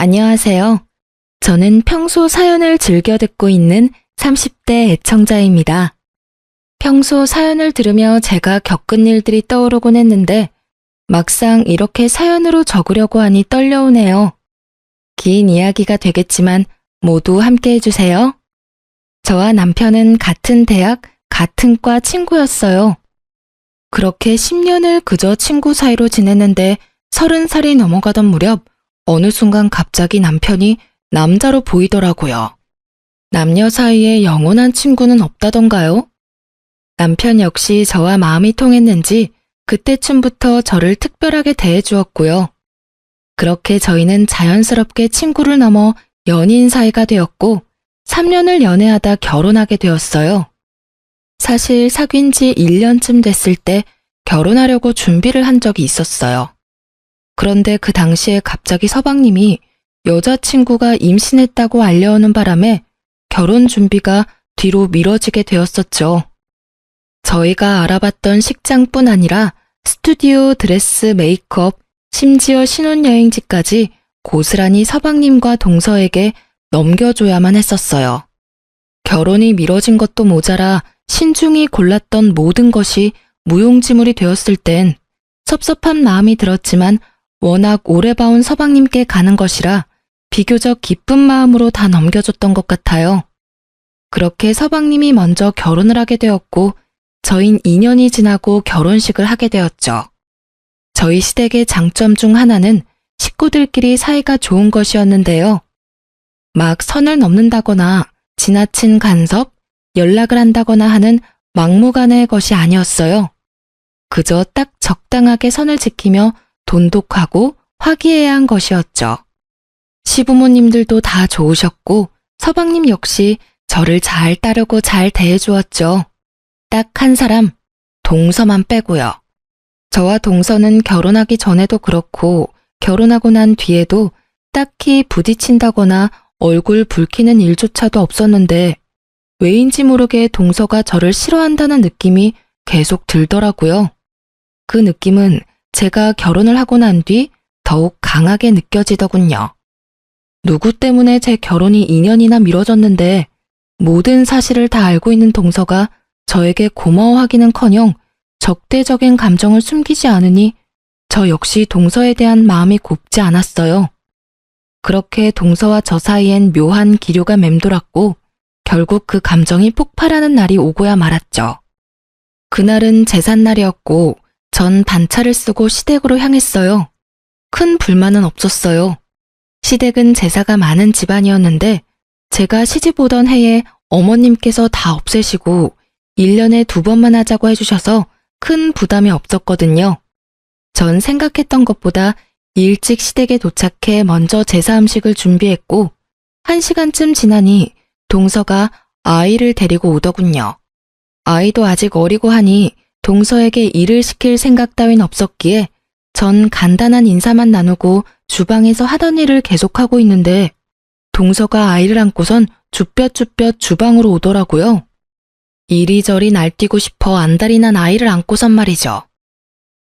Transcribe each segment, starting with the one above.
안녕하세요. 저는 평소 사연을 즐겨 듣고 있는 30대 애청자입니다. 평소 사연을 들으며 제가 겪은 일들이 떠오르곤 했는데 막상 이렇게 사연으로 적으려고 하니 떨려오네요. 긴 이야기가 되겠지만 모두 함께 해주세요. 저와 남편은 같은 대학, 같은 과 친구였어요. 그렇게 10년을 그저 친구 사이로 지냈는데 30살이 넘어가던 무렵 어느 순간 갑자기 남편이 남자로 보이더라고요. 남녀 사이에 영원한 친구는 없다던가요? 남편 역시 저와 마음이 통했는지 그때쯤부터 저를 특별하게 대해주었고요. 그렇게 저희는 자연스럽게 친구를 넘어 연인 사이가 되었고 3년을 연애하다 결혼하게 되었어요. 사실 사귄 지 1년쯤 됐을 때 결혼하려고 준비를 한 적이 있었어요. 그런데 그 당시에 갑자기 서방님이 여자친구가 임신했다고 알려오는 바람에 결혼 준비가 뒤로 미뤄지게 되었었죠. 저희가 알아봤던 식장뿐 아니라 스튜디오, 드레스, 메이크업, 심지어 신혼여행지까지 고스란히 서방님과 동서에게 넘겨줘야만 했었어요. 결혼이 미뤄진 것도 모자라 신중히 골랐던 모든 것이 무용지물이 되었을 땐 섭섭한 마음이 들었지만 워낙 오래 봐온 서방님께 가는 것이라 비교적 기쁜 마음으로 다 넘겨줬던 것 같아요. 그렇게 서방님이 먼저 결혼을 하게 되었고 저흰 2년이 지나고 결혼식을 하게 되었죠. 저희 시댁의 장점 중 하나는 식구들끼리 사이가 좋은 것이었는데요. 막 선을 넘는다거나 지나친 간섭, 연락을 한다거나 하는 막무가내의 것이 아니었어요. 그저 딱 적당하게 선을 지키며 돈독하고 화기애애한 것이었죠. 시부모님들도 다 좋으셨고 서방님 역시 저를 잘 따르고 잘 대해주었죠. 딱 한 사람, 동서만 빼고요. 저와 동서는 결혼하기 전에도 그렇고 결혼하고 난 뒤에도 딱히 부딪힌다거나 얼굴 붉히는 일조차도 없었는데 왜인지 모르게 동서가 저를 싫어한다는 느낌이 계속 들더라고요. 그 느낌은 제가 결혼을 하고 난 뒤 더욱 강하게 느껴지더군요. 누구 때문에 제 결혼이 2년이나 미뤄졌는데 모든 사실을 다 알고 있는 동서가 저에게 고마워하기는커녕 적대적인 감정을 숨기지 않으니 저 역시 동서에 대한 마음이 곱지 않았어요. 그렇게 동서와 저 사이엔 묘한 기류가 맴돌았고 결국 그 감정이 폭발하는 날이 오고야 말았죠. 그날은 제삿날이었고 전 반차를 쓰고 시댁으로 향했어요. 큰 불만은 없었어요. 시댁은 제사가 많은 집안이었는데 제가 시집 오던 해에 어머님께서 다 없애시고 1년에 2번만 하자고 해주셔서 큰 부담이 없었거든요. 전 생각했던 것보다 일찍 시댁에 도착해 먼저 제사 음식을 준비했고 1시간쯤 지나니 동서가 아이를 데리고 오더군요. 아이도 아직 어리고 하니 동서에게 일을 시킬 생각 따윈 없었기에 전 간단한 인사만 나누고 주방에서 하던 일을 계속하고 있는데 동서가 아이를 안고선 쭈뼛쭈뼛 주방으로 오더라고요. 이리저리 날뛰고 싶어 안달이 난 아이를 안고선 말이죠.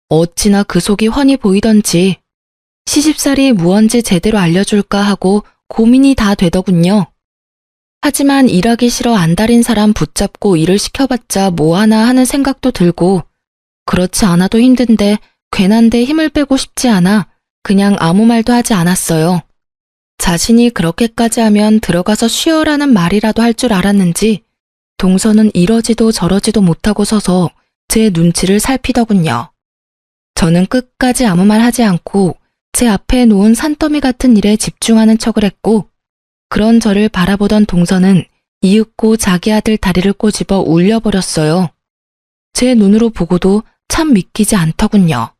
어찌나 그 속이 훤히 보이던지 시집살이 무언지 제대로 알려줄까 하고 고민이 다 되더군요. 하지만 일하기 싫어 안달인 사람 붙잡고 일을 시켜봤자 뭐하나 하는 생각도 들고 그렇지 않아도 힘든데 괜한데 힘을 빼고 싶지 않아 그냥 아무 말도 하지 않았어요. 자신이 그렇게까지 하면 들어가서 쉬어라는 말이라도 할 줄 알았는지 동서는 이러지도 저러지도 못하고 서서 제 눈치를 살피더군요. 저는 끝까지 아무 말 하지 않고 제 앞에 놓은 산더미 같은 일에 집중하는 척을 했고 그런 저를 바라보던 동서는 이윽고 자기 아들 다리를 꼬집어 울려버렸어요. 제 눈으로 보고도 참 믿기지 않더군요.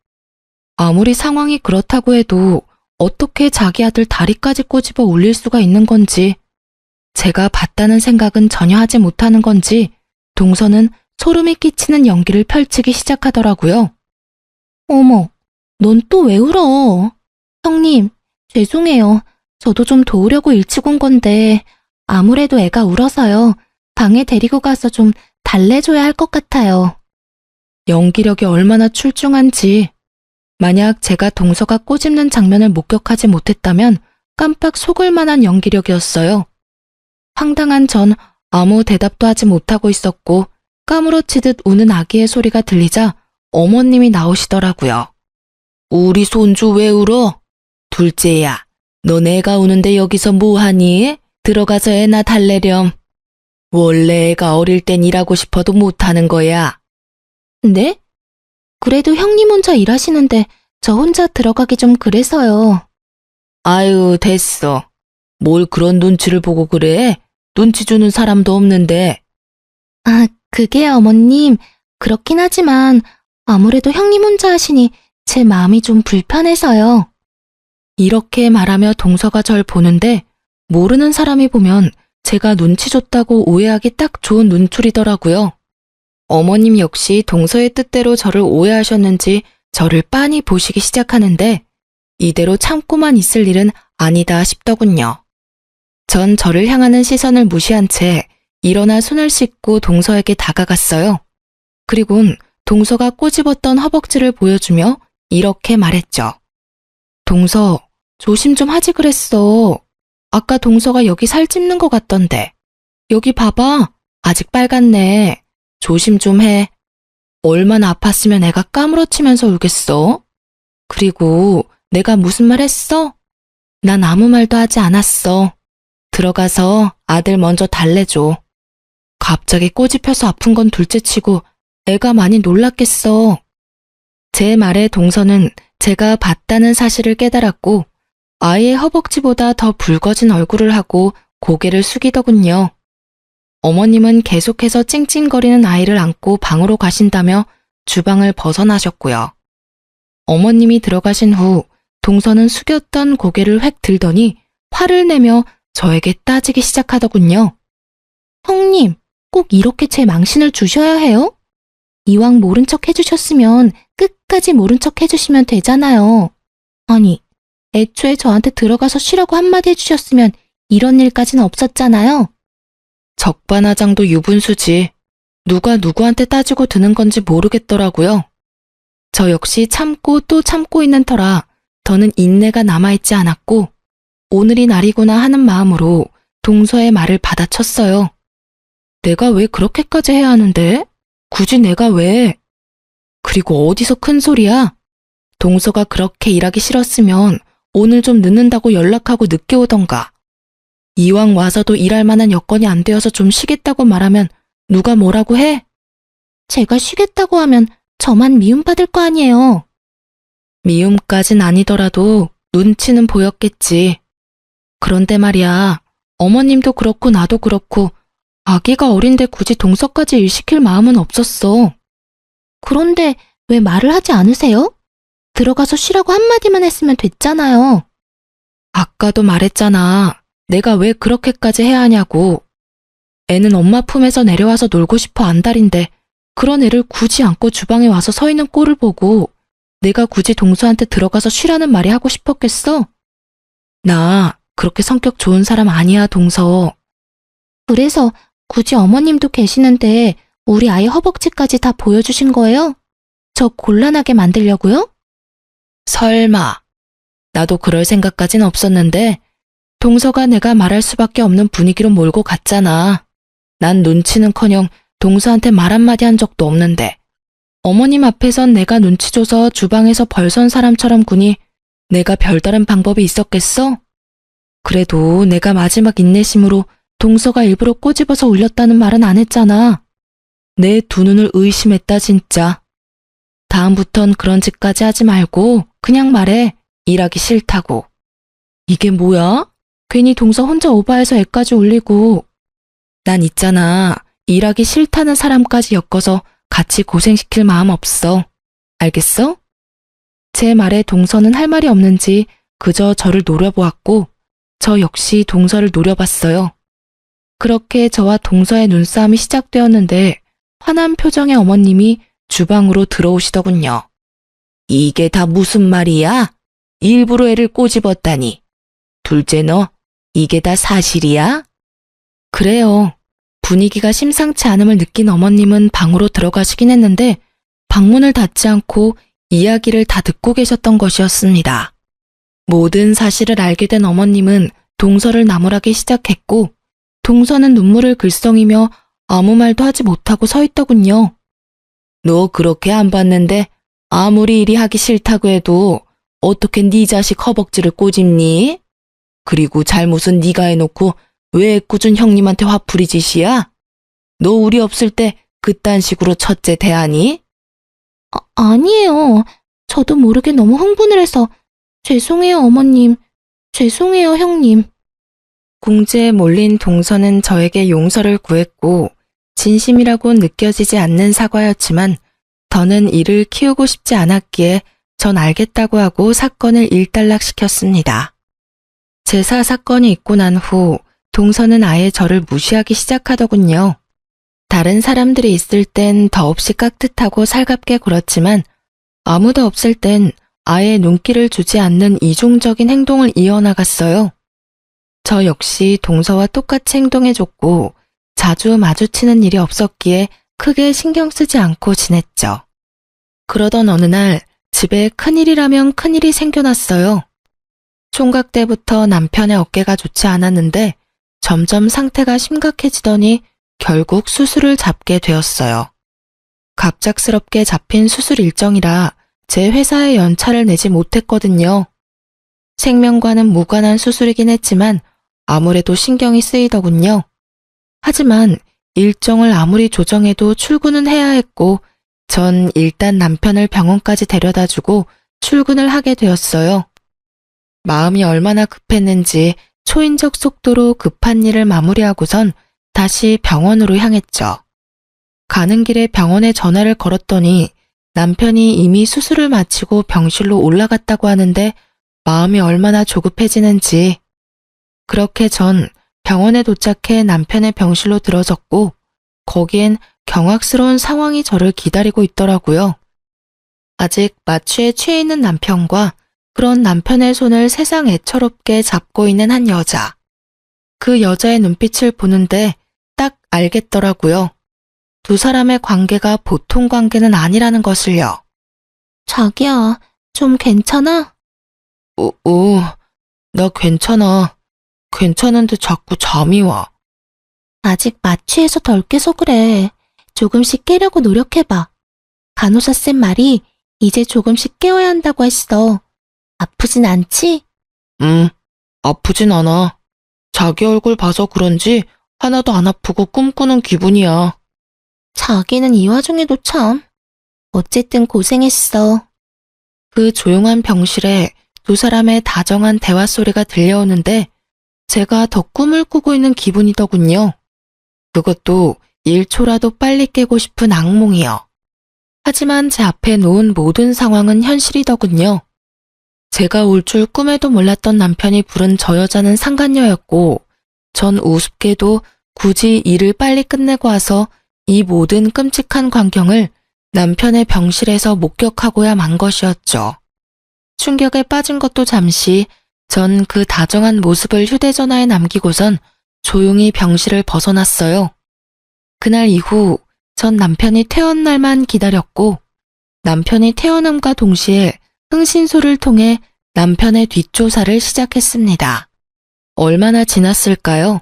아무리 상황이 그렇다고 해도 어떻게 자기 아들 다리까지 꼬집어 울릴 수가 있는 건지 제가 봤다는 생각은 전혀 하지 못하는 건지 동서는 소름이 끼치는 연기를 펼치기 시작하더라고요. 어머, 넌 또 왜 울어? 형님, 죄송해요. 저도 좀 도우려고 일찍 온 건데 아무래도 애가 울어서요. 방에 데리고 가서 좀 달래줘야 할 것 같아요. 연기력이 얼마나 출중한지 만약 제가 동서가 꼬집는 장면을 목격하지 못했다면 깜빡 속을 만한 연기력이었어요. 황당한 전 아무 대답도 하지 못하고 있었고 까무러치듯 우는 아기의 소리가 들리자 어머님이 나오시더라고요. 우리 손주 왜 울어? 둘째야, 너네가 우는데 여기서 뭐하니? 들어가서 애나 달래렴. 원래 애가 어릴 땐 일하고 싶어도 못하는 거야. 네? 그래도 형님 혼자 일하시는데 저 혼자 들어가기 좀 그래서요. 아유, 됐어. 뭘 그런 눈치를 보고 그래? 눈치 주는 사람도 없는데. 아, 그게 어머님, 그렇긴 하지만 아무래도 형님 혼자 하시니 제 마음이 좀 불편해서요. 이렇게 말하며 동서가 절 보는데 모르는 사람이 보면 제가 눈치 줬다고 오해하기 딱 좋은 눈초리더라고요. 어머님 역시 동서의 뜻대로 저를 오해하셨는지 저를 빤히 보시기 시작하는데 이대로 참고만 있을 일은 아니다 싶더군요. 전 저를 향하는 시선을 무시한 채 일어나 손을 씻고 동서에게 다가갔어요. 그리곤 동서가 꼬집었던 허벅지를 보여주며 이렇게 말했죠. 동서, 조심 좀 하지 그랬어. 아까 동서가 여기 살 찝는 것 같던데. 여기 봐봐. 아직 빨갛네. 조심 좀 해. 얼마나 아팠으면 애가 까무러치면서 울겠어? 그리고 내가 무슨 말 했어? 난 아무 말도 하지 않았어. 들어가서 아들 먼저 달래줘. 갑자기 꼬집혀서 아픈 건 둘째치고 애가 많이 놀랐겠어. 제 말에 동서는 제가 봤다는 사실을 깨달았고 아이의 허벅지보다 더 붉어진 얼굴을 하고 고개를 숙이더군요. 어머님은 계속해서 찡찡거리는 아이를 안고 방으로 가신다며 주방을 벗어나셨고요. 어머님이 들어가신 후 동서는 숙였던 고개를 획 들더니 화를 내며 저에게 따지기 시작하더군요. 형님, 꼭 이렇게 제 망신을 주셔야 해요? 이왕 모른 척 해주셨으면 끝까지 모른 척 해주시면 되잖아요. 아니, 애초에 저한테 들어가서 쉬라고 한마디 해주셨으면 이런 일까지는 없었잖아요. 적반하장도 유분수지. 누가 누구한테 따지고 드는 건지 모르겠더라고요. 저 역시 참고 또 참고 있는 터라 더는 인내가 남아있지 않았고 오늘이 날이구나 하는 마음으로 동서의 말을 받아쳤어요. 내가 왜 그렇게까지 해야 하는데? 굳이 내가 왜? 그리고 어디서 큰 소리야? 동서가 그렇게 일하기 싫었으면 오늘 좀 늦는다고 연락하고 늦게 오던가. 이왕 와서도 일할 만한 여건이 안 되어서 좀 쉬겠다고 말하면 누가 뭐라고 해? 제가 쉬겠다고 하면 저만 미움받을 거 아니에요. 미움까진 아니더라도 눈치는 보였겠지. 그런데 말이야, 어머님도 그렇고 나도 그렇고 아기가 어린데 굳이 동서까지 일 시킬 마음은 없었어. 그런데 왜 말을 하지 않으세요? 들어가서 쉬라고 한마디만 했으면 됐잖아요. 아까도 말했잖아. 내가 왜 그렇게까지 해야 하냐고. 애는 엄마 품에서 내려와서 놀고 싶어 안달인데 그런 애를 굳이 안고 주방에 와서 서 있는 꼴을 보고 내가 굳이 동서한테 들어가서 쉬라는 말이 하고 싶었겠어? 나 그렇게 성격 좋은 사람 아니야, 동서. 그래서 굳이 어머님도 계시는데 우리 아이 허벅지까지 다 보여주신 거예요? 저 곤란하게 만들려고요? 설마. 나도 그럴 생각까진 없었는데 동서가 내가 말할 수밖에 없는 분위기로 몰고 갔잖아. 난 눈치는커녕 동서한테 말 한마디 한 적도 없는데 어머님 앞에선 내가 눈치 줘서 주방에서 벌선 사람처럼 구니 내가 별다른 방법이 있었겠어? 그래도 내가 마지막 인내심으로 동서가 일부러 꼬집어서 울렸다는 말은 안 했잖아. 내 두 눈을 의심했다 진짜. 다음부턴 그런 짓까지 하지 말고 그냥 말해. 일하기 싫다고. 이게 뭐야? 괜히 동서 혼자 오바해서 애까지 울리고. 난 있잖아. 일하기 싫다는 사람까지 엮어서 같이 고생시킬 마음 없어. 알겠어? 제 말에 동서는 할 말이 없는지 그저 저를 노려보았고 저 역시 동서를 노려봤어요. 그렇게 저와 동서의 눈싸움이 시작되었는데 화난 표정의 어머님이 주방으로 들어오시더군요. 이게 다 무슨 말이야? 일부러 애를 꼬집었다니. 둘째 너, 이게 다 사실이야? 그래요. 분위기가 심상치 않음을 느낀 어머님은 방으로 들어가시긴 했는데 방문을 닫지 않고 이야기를 다 듣고 계셨던 것이었습니다. 모든 사실을 알게 된 어머님은 동서를 나무라기 시작했고 동서는 눈물을 글썽이며 아무 말도 하지 못하고 서 있더군요. 너 그렇게 안 봤는데 아무리 일이 하기 싫다고 해도 어떻게 네 자식 허벅지를 꼬집니? 그리고 잘못은 네가 해놓고 왜 꾸준 형님한테 화풀이 짓이야? 너 우리 없을 때 그딴 식으로 첫째 대하니? 아니에요. 저도 모르게 너무 흥분을 해서 죄송해요, 어머님. 죄송해요, 형님. 궁지에 몰린 동서는 저에게 용서를 구했고 진심이라고 느껴지지 않는 사과였지만 더는 이를 키우고 싶지 않았기에 전 알겠다고 하고 사건을 일단락시켰습니다. 제사 사건이 있고 난 후 동서는 아예 저를 무시하기 시작하더군요. 다른 사람들이 있을 땐 더없이 깍듯하고 살갑게 굴었지만 아무도 없을 땐 아예 눈길을 주지 않는 이중적인 행동을 이어나갔어요. 저 역시 동서와 똑같이 행동해줬고 자주 마주치는 일이 없었기에 크게 신경 쓰지 않고 지냈죠. 그러던 어느 날 집에 큰일이라면 큰일이 생겨났어요. 총각 때부터 남편의 어깨가 좋지 않았는데 점점 상태가 심각해지더니 결국 수술을 잡게 되었어요. 갑작스럽게 잡힌 수술 일정이라 제 회사에 연차를 내지 못했거든요. 생명과는 무관한 수술이긴 했지만 아무래도 신경이 쓰이더군요. 하지만 일정을 아무리 조정해도 출근은 해야 했고 전 일단 남편을 병원까지 데려다주고 출근을 하게 되었어요. 마음이 얼마나 급했는지 초인적 속도로 급한 일을 마무리하고선 다시 병원으로 향했죠. 가는 길에 병원에 전화를 걸었더니 남편이 이미 수술을 마치고 병실로 올라갔다고 하는데 마음이 얼마나 조급해지는지. 그렇게 전 병원에 도착해 남편의 병실로 들어섰고 거기엔 경악스러운 상황이 저를 기다리고 있더라고요. 아직 마취에 취해 있는 남편과 그런 남편의 손을 세상 애처롭게 잡고 있는 한 여자. 그 여자의 눈빛을 보는데 딱 알겠더라고요. 두 사람의 관계가 보통 관계는 아니라는 것을요. 자기야, 좀 괜찮아? 나 괜찮아. 괜찮은데 자꾸 잠이 와. 아직 마취해서 덜 깨서 그래. 조금씩 깨려고 노력해봐. 간호사쌤 말이 이제 조금씩 깨워야 한다고 했어. 아프진 않지? 아프진 않아. 자기 얼굴 봐서 그런지 하나도 안 아프고 꿈꾸는 기분이야. 자기는 이 와중에도 참. 어쨌든 고생했어. 그 조용한 병실에 두 사람의 다정한 대화 소리가 들려오는데 제가 더 꿈을 꾸고 있는 기분이더군요. 그것도 1초라도 빨리 깨고 싶은 악몽이요. 하지만 제 앞에 놓은 모든 상황은 현실이더군요. 제가 올 줄 꿈에도 몰랐던 남편이 부른 저 여자는 상간녀였고 전 우습게도 굳이 일을 빨리 끝내고 와서 이 모든 끔찍한 광경을 남편의 병실에서 목격하고야 만 것이었죠. 충격에 빠진 것도 잠시 전 그 다정한 모습을 휴대전화에 남기고선 조용히 병실을 벗어났어요. 그날 이후 전 남편이 태어난 날만 기다렸고 남편이 태어남과 동시에 흥신소를 통해 남편의 뒷조사를 시작했습니다. 얼마나 지났을까요?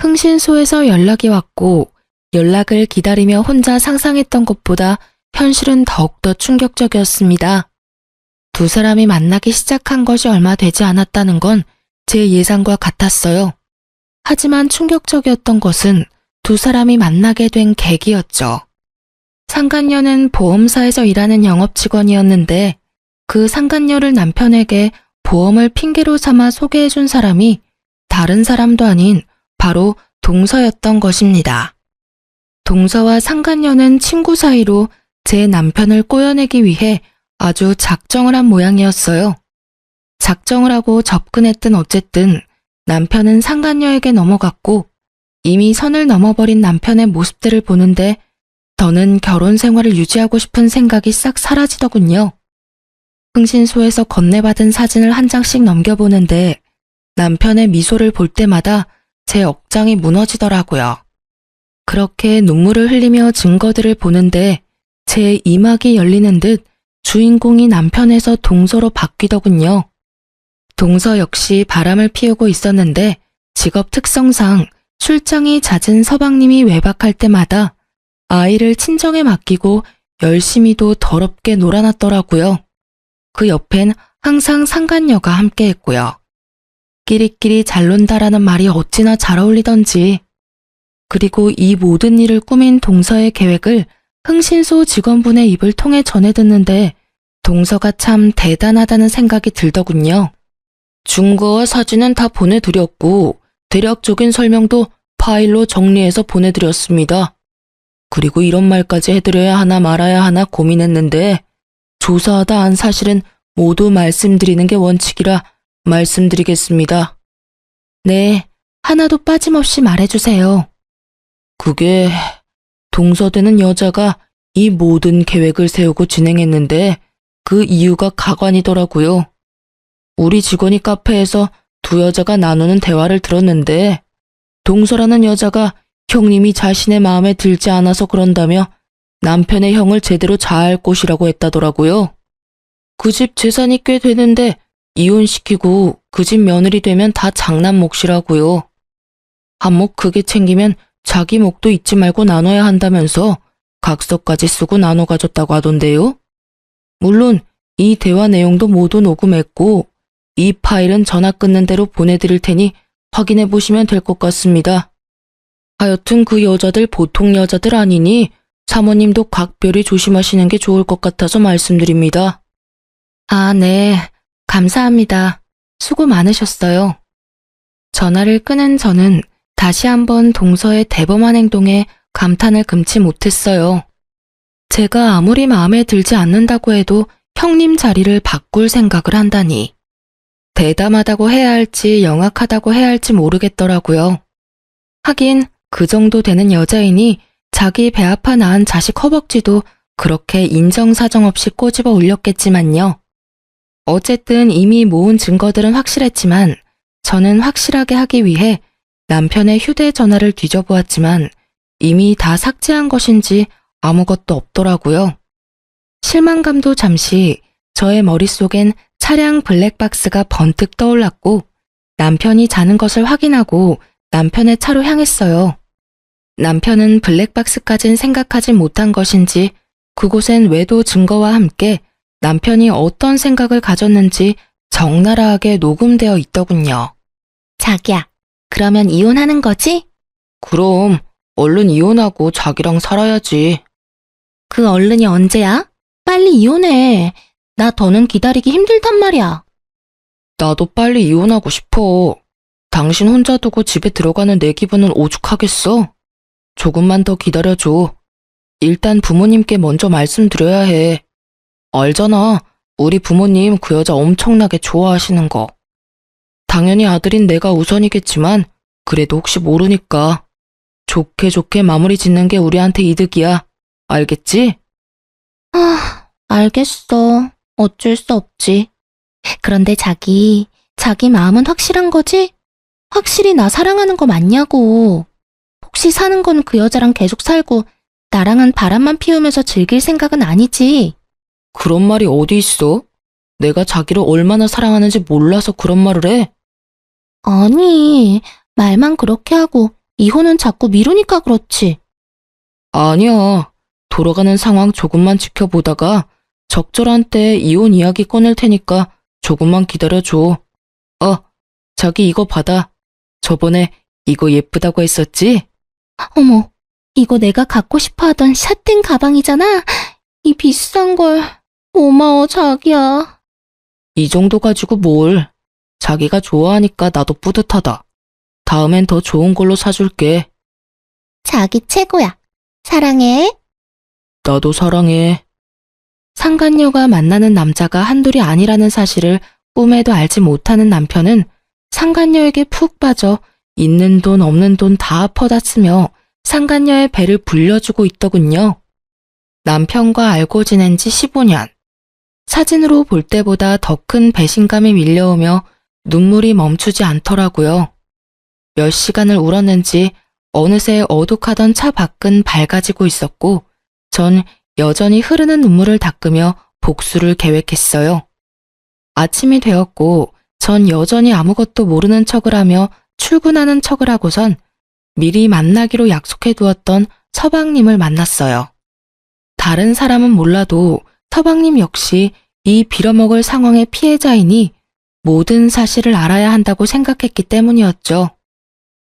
흥신소에서 연락이 왔고 연락을 기다리며 혼자 상상했던 것보다 현실은 더욱더 충격적이었습니다. 두 사람이 만나기 시작한 것이 얼마 되지 않았다는 건 제 예상과 같았어요. 하지만 충격적이었던 것은 두 사람이 만나게 된 계기였죠. 상간녀는 보험사에서 일하는 영업직원이었는데 그 상간녀를 남편에게 보험을 핑계로 삼아 소개해준 사람이 다른 사람도 아닌 바로 동서였던 것입니다. 동서와 상간녀는 친구 사이로 제 남편을 꼬여내기 위해 아주 작정을 한 모양이었어요. 작정을 하고 접근했든 어쨌든 남편은 상간녀에게 넘어갔고 이미 선을 넘어버린 남편의 모습들을 보는데 더는 결혼 생활을 유지하고 싶은 생각이 싹 사라지더군요. 흥신소에서 건네받은 사진을 한 장씩 넘겨보는데 남편의 미소를 볼 때마다 제 억장이 무너지더라고요. 그렇게 눈물을 흘리며 증거들을 보는데 제 이막이 열리는 듯 주인공이 남편에서 동서로 바뀌더군요. 동서 역시 바람을 피우고 있었는데 직업 특성상 출장이 잦은 서방님이 외박할 때마다 아이를 친정에 맡기고 열심히도 더럽게 놀아놨더라고요. 그 옆엔 항상 상간녀가 함께했고요. 끼리끼리 잘 논다라는 말이 어찌나 잘 어울리던지. 그리고 이 모든 일을 꾸민 동서의 계획을 흥신소 직원분의 입을 통해 전해 듣는데 동서가 참 대단하다는 생각이 들더군요. 증거와 사진은 다 보내드렸고 대략적인 설명도 파일로 정리해서 보내드렸습니다. 그리고 이런 말까지 해드려야 하나 말아야 하나 고민했는데 조사하다 안 사실은 모두 말씀드리는 게 원칙이라 말씀드리겠습니다. 네, 하나도 빠짐없이 말해주세요. 그게 동서되는 여자가 이 모든 계획을 세우고 진행했는데 그 이유가 가관이더라고요. 우리 직원이 카페에서 두 여자가 나누는 대화를 들었는데 동서라는 여자가 형님이 자신의 마음에 들지 않아서 그런다며 남편의 형을 제대로 자할 곳이라고 했다더라고요. 그 집 재산이 꽤 되는데 이혼시키고 그 집 며느리 되면 다 장남 몫이라고요. 한 몫 크게 챙기면 자기 몫도 잊지 말고 나눠야 한다면서 각서까지 쓰고 나눠 가졌다고 하던데요. 물론 이 대화 내용도 모두 녹음했고 이 파일은 전화 끊는 대로 보내드릴 테니 확인해 보시면 될 것 같습니다. 하여튼 그 여자들 보통 여자들 아니니 사모님도 각별히 조심하시는 게 좋을 것 같아서 말씀드립니다. 아, 네. 감사합니다. 수고 많으셨어요. 전화를 끊은 저는 다시 한번 동서의 대범한 행동에 감탄을 금치 못했어요. 제가 아무리 마음에 들지 않는다고 해도 형님 자리를 바꿀 생각을 한다니. 대담하다고 해야 할지 영악하다고 해야 할지 모르겠더라고요. 하긴 그 정도 되는 여자이니 자기 배 아파 낳은 자식 허벅지도 그렇게 인정사정 없이 꼬집어 올렸겠지만요. 어쨌든 이미 모은 증거들은 확실했지만 저는 확실하게 하기 위해 남편의 휴대전화를 뒤져보았지만 이미 다 삭제한 것인지 아무것도 없더라고요. 실망감도 잠시 저의 머릿속엔 차량 블랙박스가 번뜩 떠올랐고 남편이 자는 것을 확인하고 남편의 차로 향했어요. 남편은 블랙박스까진 생각하지 못한 것인지 그곳엔 외도 증거와 함께 남편이 어떤 생각을 가졌는지 적나라하게 녹음되어 있더군요. 자기야, 그러면 이혼하는 거지? 그럼 얼른 이혼하고 자기랑 살아야지. 그 얼른이 언제야? 빨리 이혼해. 나 더는 기다리기 힘들단 말이야. 나도 빨리 이혼하고 싶어. 당신 혼자 두고 집에 들어가는 내 기분은 오죽하겠어? 조금만 더 기다려줘. 일단 부모님께 먼저 말씀드려야 해. 알잖아. 우리 부모님 그 여자 엄청나게 좋아하시는 거. 당연히 아들인 내가 우선이겠지만 그래도 혹시 모르니까 좋게 좋게 마무리 짓는 게 우리한테 이득이야. 알겠지? 아, 알겠어. 어쩔 수 없지. 그런데 자기 마음은 확실한 거지? 확실히 나 사랑하는 거 맞냐고. 혹시 사는 건 그 여자랑 계속 살고 나랑은 바람만 피우면서 즐길 생각은 아니지? 그런 말이 어디 있어? 내가 자기를 얼마나 사랑하는지 몰라서 그런 말을 해? 아니, 말만 그렇게 하고 이혼은 자꾸 미루니까 그렇지. 아니야. 돌아가는 상황 조금만 지켜보다가 적절한 때 이혼 이야기 꺼낼 테니까 조금만 기다려줘. 자기 이거 받아. 저번에 이거 예쁘다고 했었지? 어머, 이거 내가 갖고 싶어 하던 샷땡 가방이잖아. 이 비싼 걸. 고마워, 자기야. 이 정도 가지고 뭘. 자기가 좋아하니까 나도 뿌듯하다. 다음엔 더 좋은 걸로 사줄게. 자기 최고야. 사랑해. 나도 사랑해. 상간녀가 만나는 남자가 한둘이 아니라는 사실을 꿈에도 알지 못하는 남편은 상간녀에게 푹 빠져 있는 돈 없는 돈 다 퍼다 쓰며 상간녀의 배를 불려주고 있더군요. 남편과 알고 지낸 지 15년. 사진으로 볼 때보다 더 큰 배신감이 밀려오며 눈물이 멈추지 않더라고요. 몇 시간을 울었는지 어느새 어둑하던 차 밖은 밝아지고 있었고 전 여전히 흐르는 눈물을 닦으며 복수를 계획했어요. 아침이 되었고 전 여전히 아무것도 모르는 척을 하며 출근하는 척을 하고선 미리 만나기로 약속해 두었던 서방님을 만났어요. 다른 사람은 몰라도 서방님 역시 이 빌어먹을 상황의 피해자이니 모든 사실을 알아야 한다고 생각했기 때문이었죠.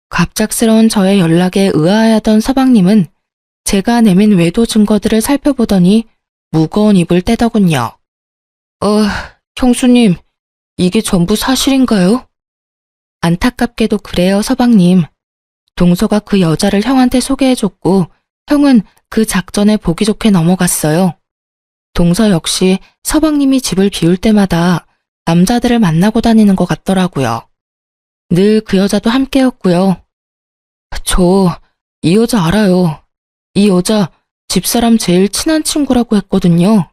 갑작스러운 저의 연락에 의아해하던 서방님은 제가 내민 외도 증거들을 살펴보더니 무거운 입을 떼더군요. 형수님, 이게 전부 사실인가요? 안타깝게도 그래요, 서방님. 동서가 그 여자를 형한테 소개해줬고 형은 그 작전에 보기 좋게 넘어갔어요. 동서 역시 서방님이 집을 비울 때마다 남자들을 만나고 다니는 것 같더라고요. 늘 그 여자도 함께였고요. 저 이 여자 알아요. 이 여자 집사람 제일 친한 친구라고 했거든요.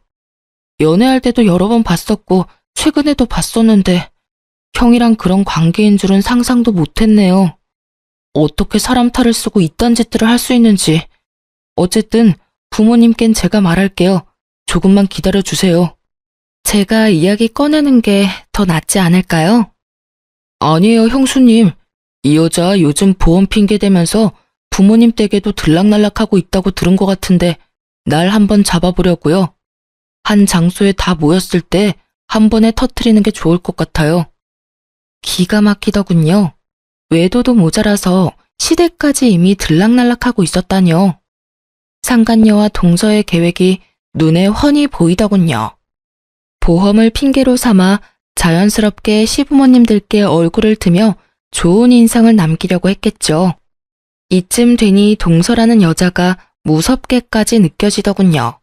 연애할 때도 여러 번 봤었고 최근에도 봤었는데 형이랑 그런 관계인 줄은 상상도 못했네요. 어떻게 사람 탈을 쓰고 이딴 짓들을 할 수 있는지. 어쨌든 부모님께는 제가 말할게요. 조금만 기다려주세요. 제가 이야기 꺼내는 게 더 낫지 않을까요? 아니에요, 형수님. 이 여자 요즘 보험 핑계 대면서 부모님 댁에도 들락날락하고 있다고 들은 것 같은데 날 한번 잡아보려고요. 한 장소에 다 모였을 때 한 번에 터트리는 게 좋을 것 같아요. 기가 막히더군요. 외도도 모자라서 시댁까지 이미 들락날락하고 있었다뇨. 상간녀와 동서의 계획이 눈에 훤히 보이더군요. 보험을 핑계로 삼아 자연스럽게 시부모님들께 얼굴을 트며 좋은 인상을 남기려고 했겠죠. 이쯤 되니 동서라는 여자가 무섭게까지 느껴지더군요.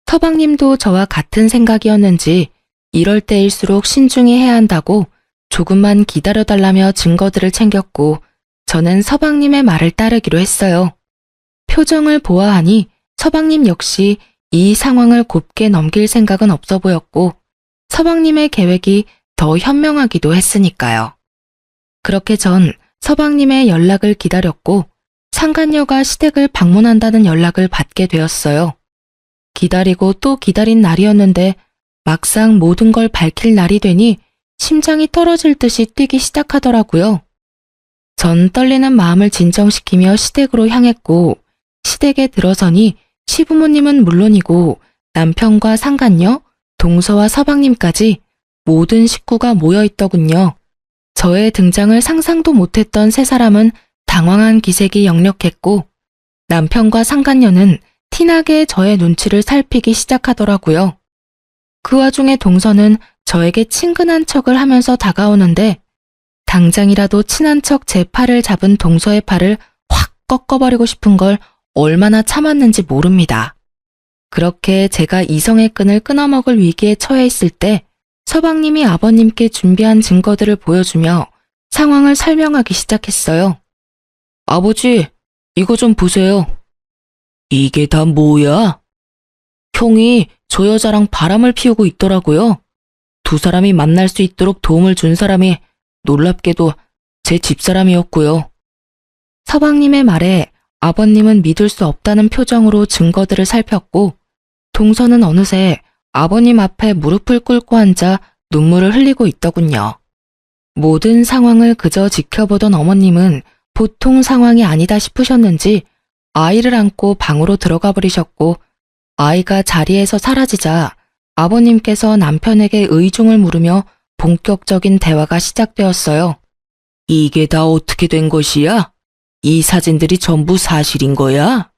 서방님도 저와 같은 생각이었는지 이럴 때일수록 신중히 해야 한다고 조금만 기다려달라며 증거들을 챙겼고 저는 서방님의 말을 따르기로 했어요. 표정을 보아하니 서방님 역시 이 상황을 곱게 넘길 생각은 없어 보였고 서방님의 계획이 더 현명하기도 했으니까요. 그렇게 전 서방님의 연락을 기다렸고 상간녀가 시댁을 방문한다는 연락을 받게 되었어요. 기다리고 또 기다린 날이었는데 막상 모든 걸 밝힐 날이 되니 심장이 떨어질 듯이 뛰기 시작하더라고요. 전 떨리는 마음을 진정시키며 시댁으로 향했고 시댁에 들어서니 시부모님은 물론이고 남편과 상간녀, 동서와 서방님까지 모든 식구가 모여있더군요. 저의 등장을 상상도 못했던 세 사람은 당황한 기색이 역력했고 남편과 상간녀는 티나게 저의 눈치를 살피기 시작하더라고요. 그 와중에 동서는 저에게 친근한 척을 하면서 다가오는데 당장이라도 친한 척 제 팔을 잡은 동서의 팔을 확 꺾어버리고 싶은 걸 얼마나 참았는지 모릅니다. 그렇게 제가 이성의 끈을 끊어먹을 위기에 처해 있을 때 서방님이 아버님께 준비한 증거들을 보여주며 상황을 설명하기 시작했어요. 아버지, 이거 좀 보세요. 이게 다 뭐야? 형이 저 여자랑 바람을 피우고 있더라고요. 두 사람이 만날 수 있도록 도움을 준 사람이 놀랍게도 제 집사람이었고요. 서방님의 말에 아버님은 믿을 수 없다는 표정으로 증거들을 살폈고 동서는 어느새 아버님 앞에 무릎을 꿇고 앉아 눈물을 흘리고 있더군요. 모든 상황을 그저 지켜보던 어머님은 보통 상황이 아니다 싶으셨는지 아이를 안고 방으로 들어가 버리셨고 아이가 자리에서 사라지자 아버님께서 남편에게 의중을 물으며 본격적인 대화가 시작되었어요. 이게 다 어떻게 된 것이야? 이 사진들이 전부 사실인 거야?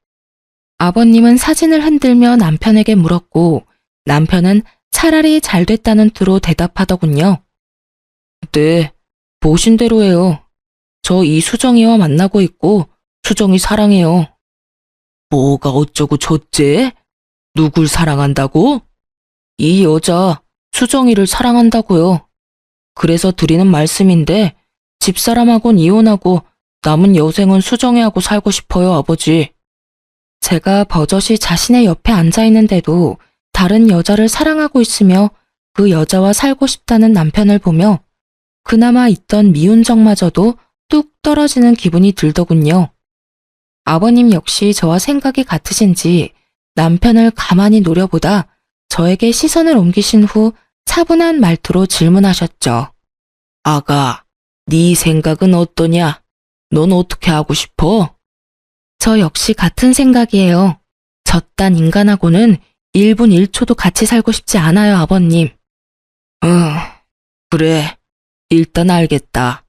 아버님은 사진을 흔들며 남편에게 물었고 남편은 차라리 잘 됐다는 투로 대답하더군요. 네, 보신 대로예요. 저 이 수정이와 만나고 있고 수정이 사랑해요. 뭐가 어쩌고 저째? 누굴 사랑한다고? 이 여자 수정이를 사랑한다고요. 그래서 드리는 말씀인데 집사람하고는 이혼하고 남은 여생은 수정이하고 살고 싶어요, 아버지. 제가 버젓이 자신의 옆에 앉아있는데도 다른 여자를 사랑하고 있으며 그 여자와 살고 싶다는 남편을 보며 그나마 있던 미운정마저도 뚝 떨어지는 기분이 들더군요. 아버님 역시 저와 생각이 같으신지 남편을 가만히 노려보다 저에게 시선을 옮기신 후 차분한 말투로 질문하셨죠. 아가, 네 생각은 어떠냐? 넌 어떻게 하고 싶어? 저 역시 같은 생각이에요. 저딴 인간하고는 1분 1초도 같이 살고 싶지 않아요, 아버님. 응, 그래. 일단 알겠다.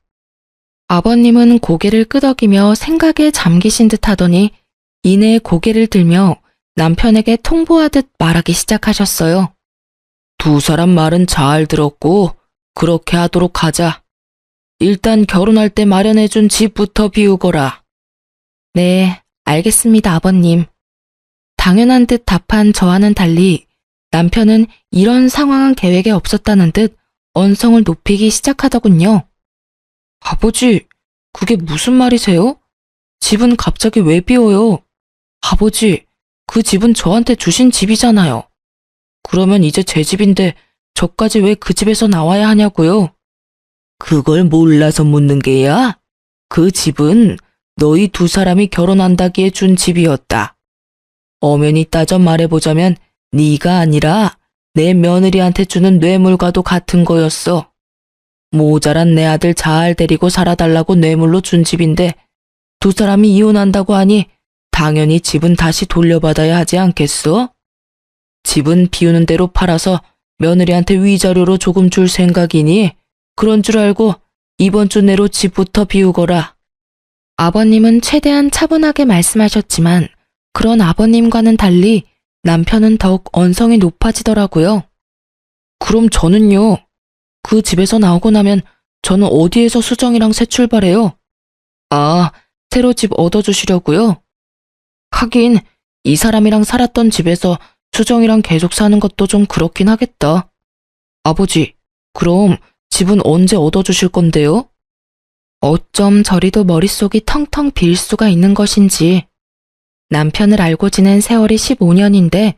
아버님은 고개를 끄덕이며 생각에 잠기신 듯 하더니 이내 고개를 들며 남편에게 통보하듯 말하기 시작하셨어요. 두 사람 말은 잘 들었고, 그렇게 하도록 하자. 일단 결혼할 때 마련해준 집부터 비우거라. 네, 알겠습니다, 아버님. 당연한 듯 답한 저와는 달리 남편은 이런 상황은 계획에 없었다는 듯 언성을 높이기 시작하더군요. 아버지, 그게 무슨 말이세요? 집은 갑자기 왜 비워요? 아버지, 그 집은 저한테 주신 집이잖아요. 그러면 이제 제 집인데 저까지 왜 그 집에서 나와야 하냐고요? 그걸 몰라서 묻는 게야? 그 집은 너희 두 사람이 결혼한다기에 준 집이었다. 엄연히 따져 말해보자면 네가 아니라 내 며느리한테 주는 뇌물과도 같은 거였어. 모자란 내 아들 잘 데리고 살아달라고 뇌물로 준 집인데 두 사람이 이혼한다고 하니 당연히 집은 다시 돌려받아야 하지 않겠어? 집은 비우는 대로 팔아서 며느리한테 위자료로 조금 줄 생각이니 그런 줄 알고 이번 주 내로 집부터 비우거라. 아버님은 최대한 차분하게 말씀하셨지만 그런 아버님과는 달리 남편은 더욱 언성이 높아지더라고요. 그럼 저는요? 그 집에서 나오고 나면 저는 어디에서 수정이랑 새 출발해요? 아, 새로 집 얻어주시려고요? 하긴 이 사람이랑 살았던 집에서 수정이랑 계속 사는 것도 좀 그렇긴 하겠다. 아버지, 그럼 집은 언제 얻어주실 건데요? 어쩜 저리도 머릿속이 텅텅 빌 수가 있는 것인지. 남편을 알고 지낸 세월이 15년인데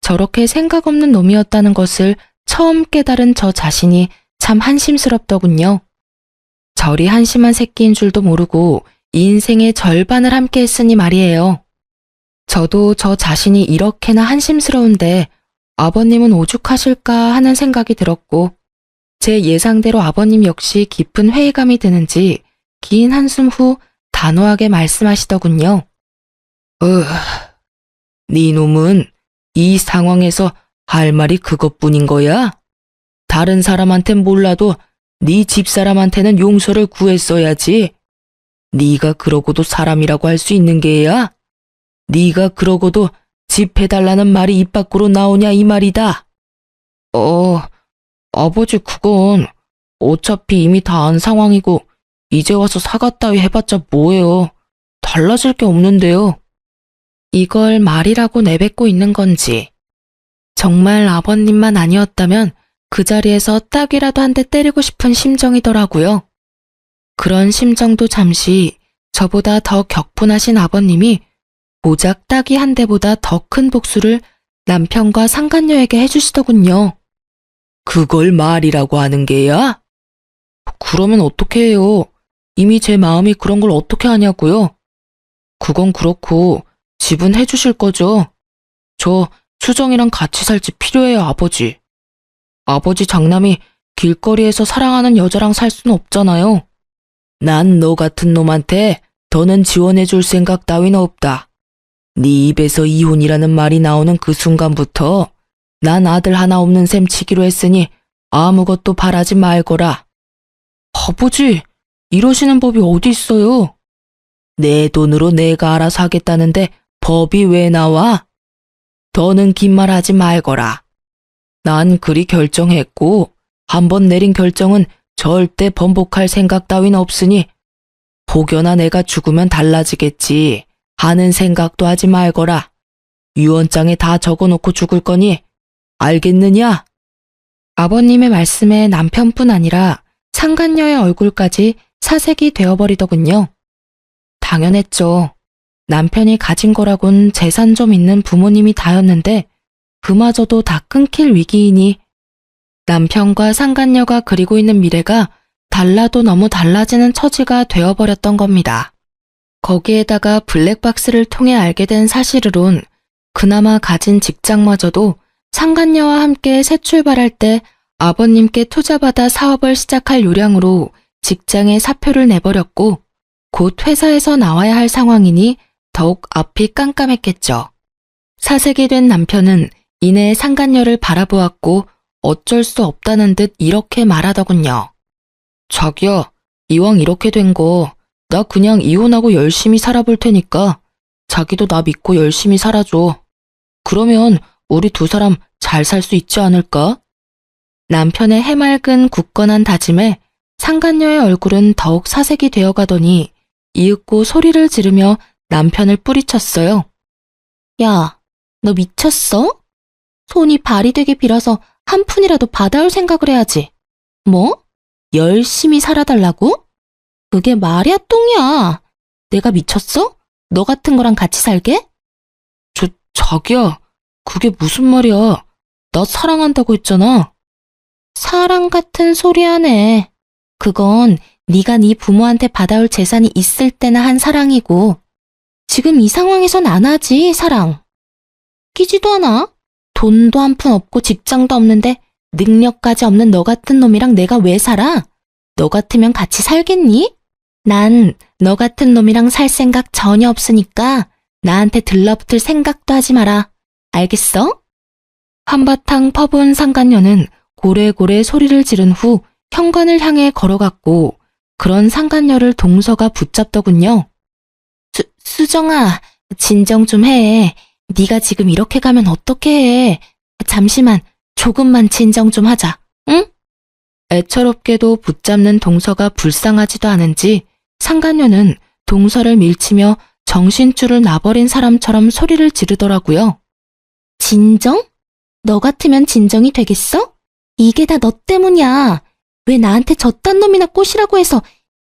저렇게 생각 없는 놈이었다는 것을 처음 깨달은 저 자신이 참 한심스럽더군요. 저리 한심한 새끼인 줄도 모르고 인생의 절반을 함께 했으니 말이에요. 저도 저 자신이 이렇게나 한심스러운데 아버님은 오죽하실까 하는 생각이 들었고 제 예상대로 아버님 역시 깊은 회의감이 드는지 긴 한숨 후 단호하게 말씀하시더군요. 네 놈은 이 상황에서 할 말이 그것뿐인 거야? 다른 사람한텐 몰라도 네 집사람한테는 용서를 구했어야지. 네가 그러고도 사람이라고 할 수 있는 게야? 네가 그러고도 집 해달라는 말이 입 밖으로 나오냐 이 말이다. 아버지 그건 어차피 이미 다 안 상황이고 이제 와서 사과 따위 해봤자 뭐예요. 달라질 게 없는데요. 이걸 말이라고 내뱉고 있는 건지 정말 아버님만 아니었다면 그 자리에서 딱이라도 한 대 때리고 싶은 심정이더라고요. 그런 심정도 잠시 저보다 더 격분하신 아버님이 고작 딱이 한 대보다 더 큰 복수를 남편과 상간녀에게 해주시더군요. 그걸 말이라고 하는 게야? 그러면 어떻게 해요? 이미 제 마음이 그런 걸 어떻게 하냐고요? 그건 그렇고 집은 해주실 거죠? 저 수정이랑 같이 살 집 필요해요, 아버지. 아버지 장남이 길거리에서 사랑하는 여자랑 살 수는 없잖아요. 난 너 같은 놈한테 더는 지원해줄 생각 따위는 없다. 네 입에서 이혼이라는 말이 나오는 그 순간부터 난 아들 하나 없는 셈 치기로 했으니 아무것도 바라지 말거라. 아버지, 이러시는 법이 어디 있어요? 내 돈으로 내가 알아서 하겠다는데 법이 왜 나와? 더는 긴 말 하지 말거라. 난 그리 결정했고 한번 내린 결정은 절대 번복할 생각 따윈 없으니 혹여나 내가 죽으면 달라지겠지 하는 생각도 하지 말거라. 유언장에 다 적어놓고 죽을 거니 알겠느냐? 아버님의 말씀에 남편뿐 아니라 상간녀의 얼굴까지 사색이 되어버리더군요. 당연했죠. 남편이 가진 거라곤 재산 좀 있는 부모님이 다였는데 그마저도 다 끊길 위기이니 남편과 상간녀가 그리고 있는 미래가 달라도 너무 달라지는 처지가 되어버렸던 겁니다. 거기에다가 블랙박스를 통해 알게 된 사실으론 그나마 가진 직장마저도 상간녀와 함께 새 출발할 때 아버님께 투자받아 사업을 시작할 요량으로 직장에 사표를 내버렸고 곧 회사에서 나와야 할 상황이니 더욱 앞이 깜깜했겠죠. 사색이 된 남편은 이내 상간녀를 바라보았고 어쩔 수 없다는 듯 이렇게 말하더군요. 자기야, 이왕 이렇게 된 거, 나 그냥 이혼하고 열심히 살아볼 테니까 자기도 나 믿고 열심히 살아줘. 그러면 우리 두 사람 잘 살 수 있지 않을까? 남편의 해맑은 굳건한 다짐에 상간녀의 얼굴은 더욱 사색이 되어가더니 이윽고 소리를 지르며 남편을 뿌리쳤어요. 야, 너 미쳤어? 손이 발이 되게 빌어서 한 푼이라도 받아올 생각을 해야지. 뭐? 열심히 살아달라고? 그게 말이야 똥이야. 내가 미쳤어? 너 같은 거랑 같이 살게? 자기야, 그게 무슨 말이야? 나 사랑한다고 했잖아. 사랑 같은 소리 하네. 그건 네가 네 부모한테 받아올 재산이 있을 때나 한 사랑이고 지금 이 상황에선 안 하지, 사랑. 끼지도 않아. 돈도 한 푼 없고 직장도 없는데 능력까지 없는 너 같은 놈이랑 내가 왜 살아? 너 같으면 같이 살겠니? 난 너 같은 놈이랑 살 생각 전혀 없으니까 나한테 들러붙을 생각도 하지 마라. 알겠어? 한바탕 퍼부은 상간녀는 고래고래 소리를 지른 후 현관을 향해 걸어갔고 그런 상간녀를 동서가 붙잡더군요. 수정아, 진정 좀 해. 네가 지금 이렇게 가면 어떻게 해. 잠시만, 조금만 진정 좀 하자, 응? 애처롭게도 붙잡는 동서가 불쌍하지도 않은지 상간녀는 동서를 밀치며 정신줄을 놔버린 사람처럼 소리를 지르더라고요. 진정? 너 같으면 진정이 되겠어? 이게 다 너 때문이야. 왜 나한테 저딴 놈이나 꼬시라고 해서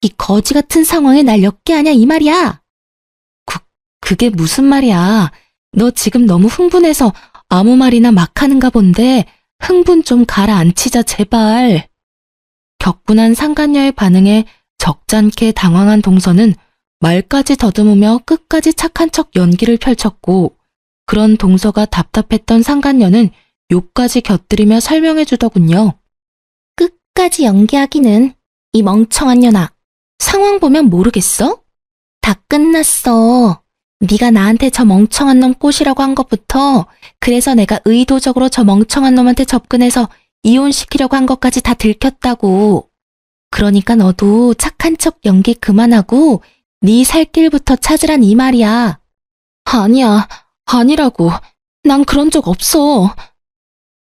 이 거지 같은 상황에 날 엮게 하냐 이 말이야. 그게 무슨 말이야. 너 지금 너무 흥분해서 아무 말이나 막 하는가 본데 흥분 좀 가라앉히자 제발. 격분한 상간녀의 반응에 적잖게 당황한 동서는 말까지 더듬으며 끝까지 착한 척 연기를 펼쳤고 그런 동서가 답답했던 상간녀는 욕까지 곁들이며 설명해 주더군요. 끝까지 연기하기는 이 멍청한 년아. 상황 보면 모르겠어? 다 끝났어. 네가 나한테 저 멍청한 놈 꼬시라고 한 것부터 그래서 내가 의도적으로 저 멍청한 놈한테 접근해서 이혼시키려고 한 것까지 다 들켰다고. 그러니까 너도 착한 척 연기 그만하고 네 살 길부터 찾으란 이 말이야. 아니야, 아니라고. 난 그런 적 없어.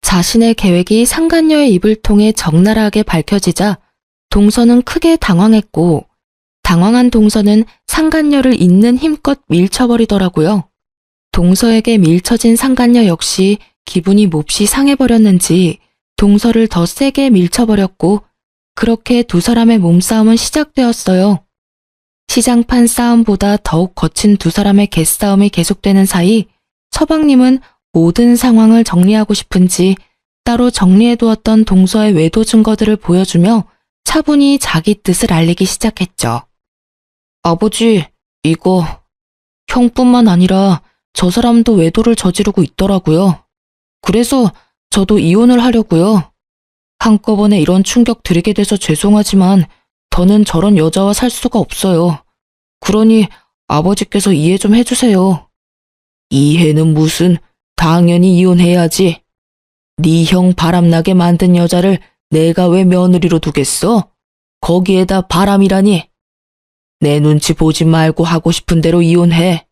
자신의 계획이 상간녀의 입을 통해 적나라하게 밝혀지자 동서는 크게 당황했고 당황한 동서는 상간녀를 있는 힘껏 밀쳐버리더라고요. 동서에게 밀쳐진 상간녀 역시 기분이 몹시 상해버렸는지 동서를 더 세게 밀쳐버렸고 그렇게 두 사람의 몸싸움은 시작되었어요. 시장판 싸움보다 더욱 거친 두 사람의 개싸움이 계속되는 사이 서방님은 모든 상황을 정리하고 싶은지 따로 정리해두었던 동서의 외도 증거들을 보여주며 차분히 자기 뜻을 알리기 시작했죠. 아버지, 이거 형뿐만 아니라 저 사람도 외도를 저지르고 있더라고요. 그래서 저도 이혼을 하려고요. 한꺼번에 이런 충격 드리게 돼서 죄송하지만 더는 저런 여자와 살 수가 없어요. 그러니 아버지께서 이해 좀 해주세요. 이해는 무슨, 당연히 이혼해야지. 네 형 바람나게 만든 여자를 내가 왜 며느리로 두겠어? 거기에다 바람이라니. 내 눈치 보지 말고 하고 싶은 대로 이혼해.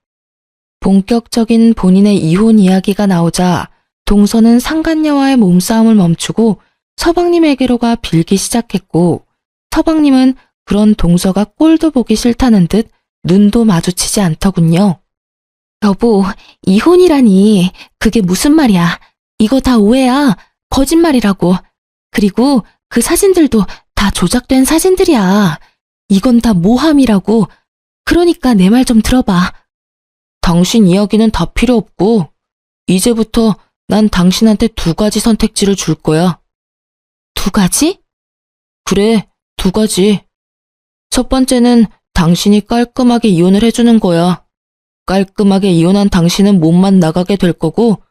본격적인 본인의 이혼 이야기가 나오자 동서는 상간녀와의 몸싸움을 멈추고 서방님에게로가 빌기 시작했고 서방님은 그런 동서가 꼴도 보기 싫다는 듯 눈도 마주치지 않더군요. 여보, 이혼이라니 그게 무슨 말이야. 이거 다 오해야. 거짓말이라고. 그리고 그 사진들도 다 조작된 사진들이야. 이건 다 모함이라고. 그러니까 내 말 좀 들어봐. 당신 이야기는 다 필요 없고 이제부터 난 당신한테 두 가지 선택지를 줄 거야. 두 가지? 그래, 두 가지. 첫 번째는 당신이 깔끔하게 이혼을 해주는 거야. 깔끔하게 이혼한 당신은 몸만 나가게 될 거고,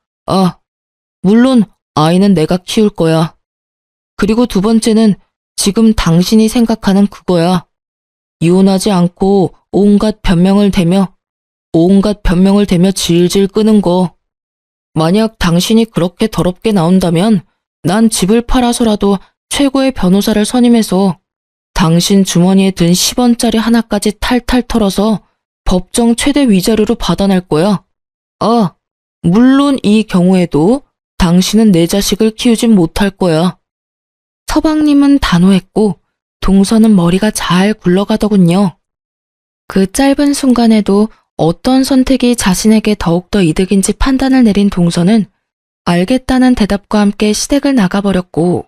물론 아이는 내가 키울 거야. 그리고 두 번째는 지금 당신이 생각하는 그거야. 이혼하지 않고 온갖 변명을 대며 질질 끄는 거. 만약 당신이 그렇게 더럽게 나온다면 난 집을 팔아서라도 최고의 변호사를 선임해서 당신 주머니에 든 10원짜리 하나까지 탈탈 털어서 법정 최대 위자료로 받아낼 거야. 아, 물론 이 경우에도 당신은 내 자식을 키우진 못할 거야. 서방님은 단호했고 동서는 머리가 잘 굴러가더군요. 그 짧은 순간에도 어떤 선택이 자신에게 더욱더 이득인지 판단을 내린 동서는 알겠다는 대답과 함께 시댁을 나가버렸고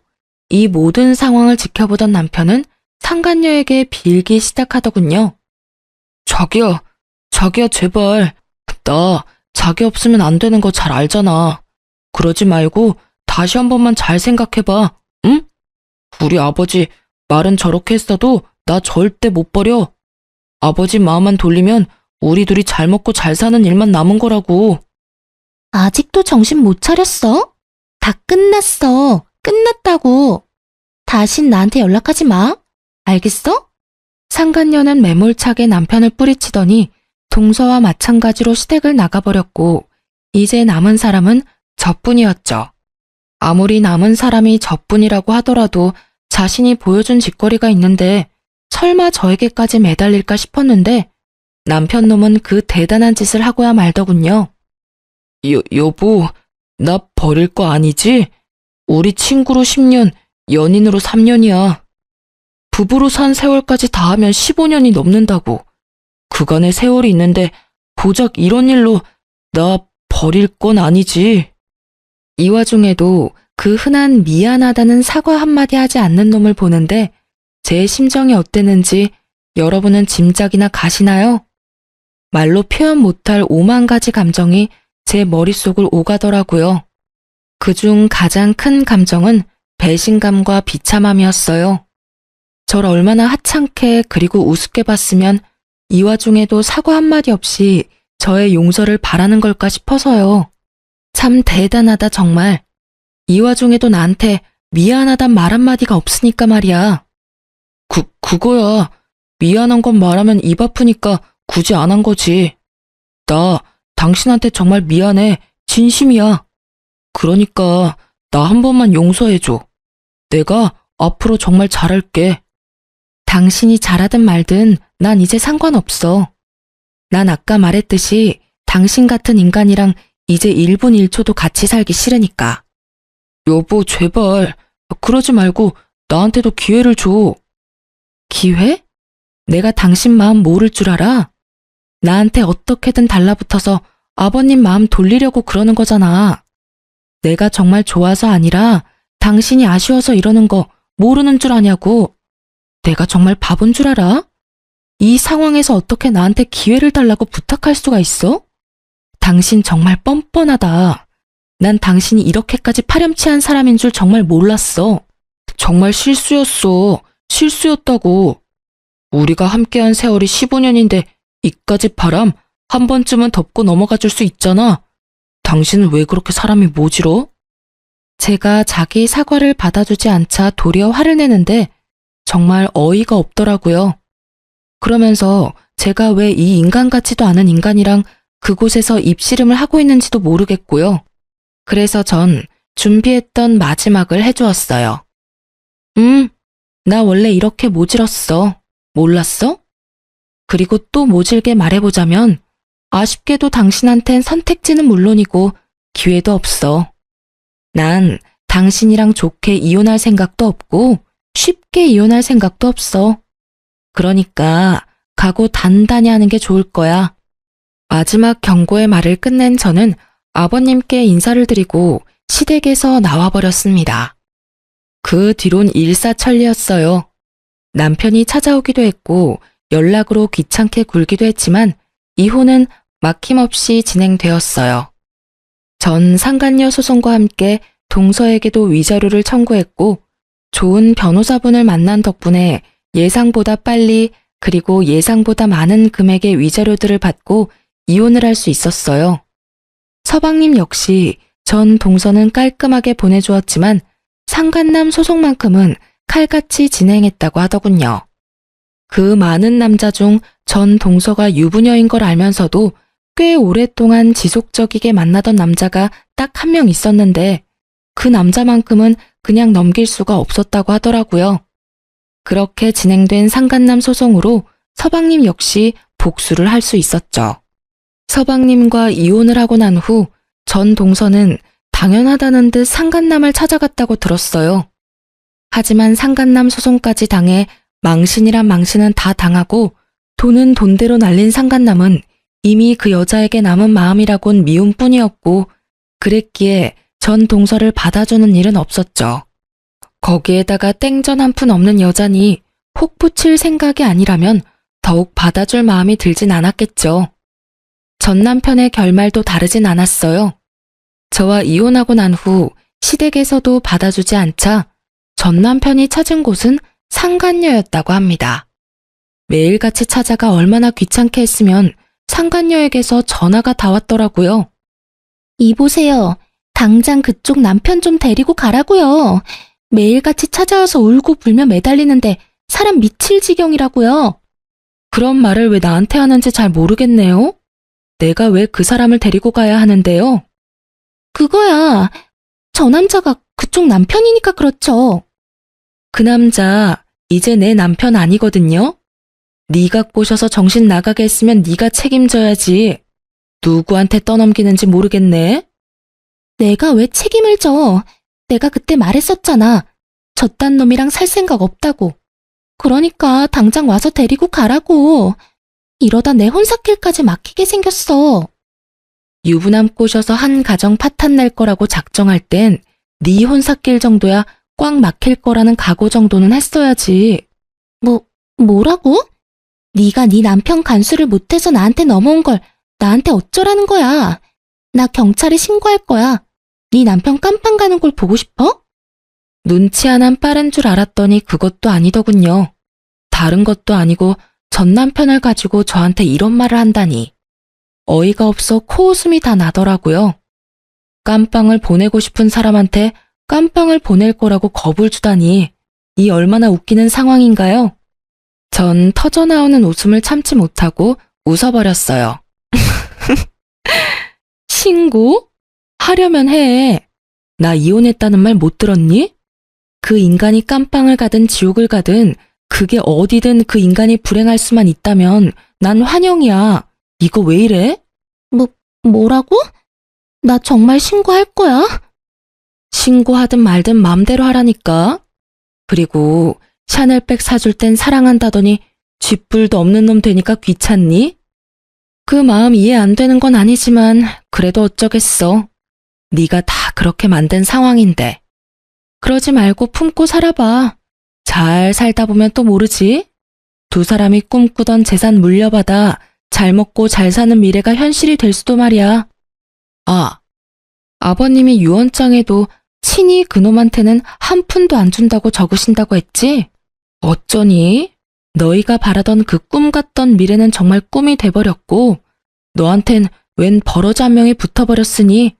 이 모든 상황을 지켜보던 남편은 상간녀에게 빌기 시작하더군요. 자기야 제발. 나 자기 없으면 안 되는 거 잘 알잖아. 그러지 말고 다시 한 번만 잘 생각해봐. 응? 우리 아버지 말은 저렇게 했어도 나 절대 못 버려. 아버지 마음만 돌리면 우리 둘이 잘 먹고 잘 사는 일만 남은 거라고. 아직도 정신 못 차렸어? 다 끝났어. 끝났다고. 다신 나한테 연락하지 마. 알겠어? 상간녀는 매몰차게 남편을 뿌리치더니 동서와 마찬가지로 시댁을 나가버렸고 이제 남은 사람은 저뿐이었죠. 아무리 남은 사람이 저뿐이라고 하더라도 자신이 보여준 짓거리가 있는데 설마 저에게까지 매달릴까 싶었는데 남편 놈은 그 대단한 짓을 하고야 말더군요. 여보, 나 버릴 거 아니지? 우리 친구로 10년, 연인으로 3년이야. 부부로 산 세월까지 다 하면 15년이 넘는다고. 그간의 세월이 있는데 고작 이런 일로 나 버릴 건 아니지. 이 와중에도 그 흔한 미안하다는 사과 한마디 하지 않는 놈을 보는데 제 심정이 어땠는지 여러분은 짐작이나 가시나요? 말로 표현 못할 5만 가지 감정이 제 머릿속을 오가더라고요. 그중 가장 큰 감정은 배신감과 비참함이었어요. 절 얼마나 하찮게 그리고 우습게 봤으면 이 와중에도 사과 한마디 없이 저의 용서를 바라는 걸까 싶어서요. 참 대단하다 정말. 이 와중에도 나한테 미안하단 말 한마디가 없으니까 말이야. 그거야. 미안한 건 말하면 입 아프니까 굳이 안 한 거지. 나 당신한테 정말 미안해. 진심이야. 그러니까 나 한 번만 용서해줘. 내가 앞으로 정말 잘할게. 당신이 잘하든 말든 난 이제 상관없어. 난 아까 말했듯이 당신 같은 인간이랑 이제 1분 1초도 같이 살기 싫으니까. 여보, 제발. 그러지 말고 나한테도 기회를 줘. 기회? 내가 당신 마음 모를 줄 알아? 나한테 어떻게든 달라붙어서 아버님 마음 돌리려고 그러는 거잖아. 내가 정말 좋아서 아니라 당신이 아쉬워서 이러는 거 모르는 줄 아냐고. 내가 정말 바본 줄 알아? 이 상황에서 어떻게 나한테 기회를 달라고 부탁할 수가 있어? 당신 정말 뻔뻔하다. 난 당신이 이렇게까지 파렴치한 사람인 줄 정말 몰랐어. 정말 실수였어. 실수였다고. 우리가 함께한 세월이 15년인데 이까지 바람 한 번쯤은 덮고 넘어가 줄 수 있잖아. 당신은 왜 그렇게 사람이 모질어? 제가 자기 사과를 받아주지 않자 도리어 화를 내는데 정말 어이가 없더라고요. 그러면서 제가 왜 이 인간 같지도 않은 인간이랑 그곳에서 입씨름을 하고 있는지도 모르겠고요. 그래서 전 준비했던 마지막을 해주었어요. 나 원래 이렇게 모질었어. 몰랐어? 그리고 또 모질게 말해보자면 아쉽게도 당신한텐 선택지는 물론이고 기회도 없어. 난 당신이랑 좋게 이혼할 생각도 없고 쉽게 이혼할 생각도 없어. 그러니까 각오 단단히 하는 게 좋을 거야. 마지막 경고의 말을 끝낸 저는 아버님께 인사를 드리고 시댁에서 나와버렸습니다. 그 뒤론 일사천리였어요. 남편이 찾아오기도 했고 연락으로 귀찮게 굴기도 했지만 이혼은 막힘없이 진행되었어요. 전 상간녀 소송과 함께 동서에게도 위자료를 청구했고 좋은 변호사분을 만난 덕분에 예상보다 빨리 그리고 예상보다 많은 금액의 위자료들을 받고 이혼을 할 수 있었어요. 서방님 역시 전 동서는 깔끔하게 보내주었지만 상간남 소송만큼은 칼같이 진행했다고 하더군요. 그 많은 남자 중 전 동서가 유부녀인 걸 알면서도 꽤 오랫동안 지속적이게 만나던 남자가 딱 한 명 있었는데 그 남자만큼은 그냥 넘길 수가 없었다고 하더라고요. 그렇게 진행된 상간남 소송으로 서방님 역시 복수를 할 수 있었죠. 서방님과 이혼을 하고 난 후 전 동서는 당연하다는 듯 상간남을 찾아갔다고 들었어요. 하지만 상간남 소송까지 당해 망신이란 망신은 다 당하고 돈은 돈대로 날린 상간남은 이미 그 여자에게 남은 마음이라곤 미움뿐이었고 그랬기에 전 동서를 받아주는 일은 없었죠. 거기에다가 땡전 한 푼 없는 여자니 혹 붙일 생각이 아니라면 더욱 받아줄 마음이 들진 않았겠죠. 전 남편의 결말도 다르진 않았어요. 저와 이혼하고 난 후 시댁에서도 받아주지 않자 전 남편이 찾은 곳은 상간녀였다고 합니다. 매일같이 찾아가 얼마나 귀찮게 했으면 상간녀에게서 전화가 다 왔더라고요. 이보세요. 당장 그쪽 남편 좀 데리고 가라고요. 매일같이 찾아와서 울고 불며 매달리는데 사람 미칠 지경이라고요. 그런 말을 왜 나한테 하는지 잘 모르겠네요. 내가 왜 그 사람을 데리고 가야 하는데요? 그거야. 저 남자가 그쪽 남편이니까 그렇죠. 그 남자 이제 내 남편 아니거든요. 네가 꼬셔서 정신 나가게 했으면 네가 책임져야지. 누구한테 떠넘기는지 모르겠네. 내가 왜 책임을 져? 내가 그때 말했었잖아. 저딴 놈이랑 살 생각 없다고. 그러니까 당장 와서 데리고 가라고. 이러다 내 혼사길까지 막히게 생겼어. 유부남 꼬셔서 한 가정 파탄 낼 거라고 작정할 땐 네 혼사길 정도야 꽉 막힐 거라는 각오 정도는 했어야지. 뭐라고? 네가 네 남편 간수를 못해서 나한테 넘어온 걸 나한테 어쩌라는 거야. 나 경찰에 신고할 거야. 네 남편 깜빵 가는 걸 보고 싶어? 눈치 하나는 빠른 줄 알았더니 그것도 아니더군요. 다른 것도 아니고 전 남편을 가지고 저한테 이런 말을 한다니. 어이가 없어 코웃음이 다 나더라고요. 깜빵을 보내고 싶은 사람한테 깜빵을 보낼 거라고 겁을 주다니. 이 얼마나 웃기는 상황인가요? 전 터져나오는 웃음을 참지 못하고 웃어버렸어요. 신고? 하려면 해. 나 이혼했다는 말 못 들었니? 그 인간이 깜빵을 가든 지옥을 가든 그게 어디든 그 인간이 불행할 수만 있다면 난 환영이야. 이거 왜 이래? 뭐라고? 나 정말 신고할 거야? 신고하든 말든 맘대로 하라니까. 그리고 샤넬백 사줄 땐 사랑한다더니 쥐뿔도 없는 놈 되니까 귀찮니? 그 마음 이해 안 되는 건 아니지만 그래도 어쩌겠어. 네가 다 그렇게 만든 상황인데. 그러지 말고 품고 살아봐. 잘 살다 보면 또 모르지? 두 사람이 꿈꾸던 재산 물려받아 잘 먹고 잘 사는 미래가 현실이 될 수도 말이야. 아, 아버님이 유언장에도 친히 그놈한테는 한 푼도 안 준다고 적으신다고 했지? 어쩌니? 너희가 바라던 그 꿈 같던 미래는 정말 꿈이 돼버렸고 너한텐 웬 버러지 한 명이 붙어버렸으니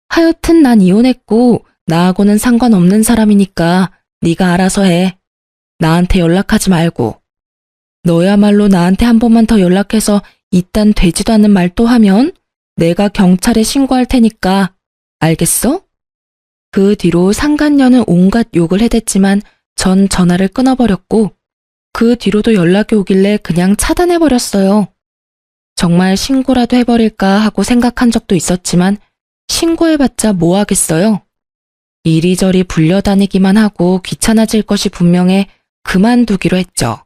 하여튼 난 이혼했고 나하고는 상관없는 사람이니까 네가 알아서 해. 나한테 연락하지 말고. 너야말로 나한테 한 번만 더 연락해서 이딴 되지도 않는 말 또 하면 내가 경찰에 신고할 테니까. 알겠어? 그 뒤로 상간녀는 온갖 욕을 해댔지만 전 전화를 끊어버렸고 그 뒤로도 연락이 오길래 그냥 차단해버렸어요. 정말 신고라도 해버릴까 하고 생각한 적도 있었지만 신고해봤자 뭐 하겠어요? 이리저리 불려다니기만 하고 귀찮아질 것이 분명해 그만두기로 했죠.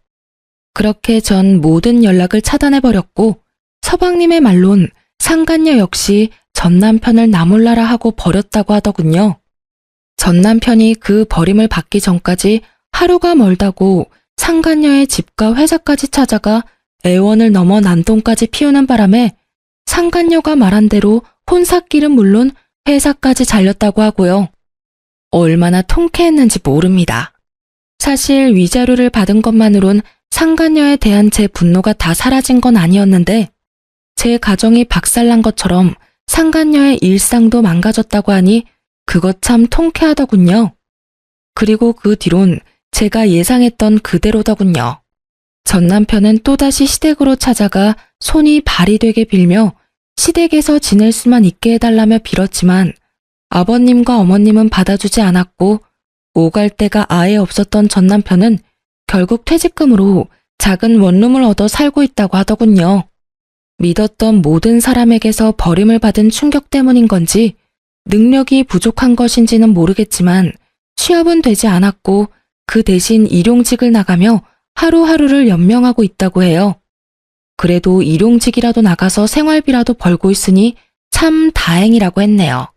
그렇게 전 모든 연락을 차단해버렸고 서방님의 말론 상간녀 역시 전 남편을 나몰라라 하고 버렸다고 하더군요. 전 남편이 그 버림을 받기 전까지 하루가 멀다고 상간녀의 집과 회사까지 찾아가 애원을 넘어 난동까지 피우는 바람에 상간녀가 말한 대로 혼사길은 물론 회사까지 잘렸다고 하고요. 얼마나 통쾌했는지 모릅니다. 사실 위자료를 받은 것만으론 상간녀에 대한 제 분노가 다 사라진 건 아니었는데 제 가정이 박살난 것처럼 상간녀의 일상도 망가졌다고 하니 그것 참 통쾌하더군요. 그리고 그 뒤론 제가 예상했던 그대로더군요. 전 남편은 또다시 시댁으로 찾아가 손이 발이 되게 빌며 시댁에서 지낼 수만 있게 해달라며 빌었지만 아버님과 어머님은 받아주지 않았고 오갈 데가 아예 없었던 전 남편은 결국 퇴직금으로 작은 원룸을 얻어 살고 있다고 하더군요. 믿었던 모든 사람에게서 버림을 받은 충격 때문인 건지 능력이 부족한 것인지는 모르겠지만 취업은 되지 않았고 그 대신 일용직을 나가며 하루하루를 연명하고 있다고 해요. 그래도 일용직이라도 나가서 생활비라도 벌고 있으니 참 다행이라고 했네요.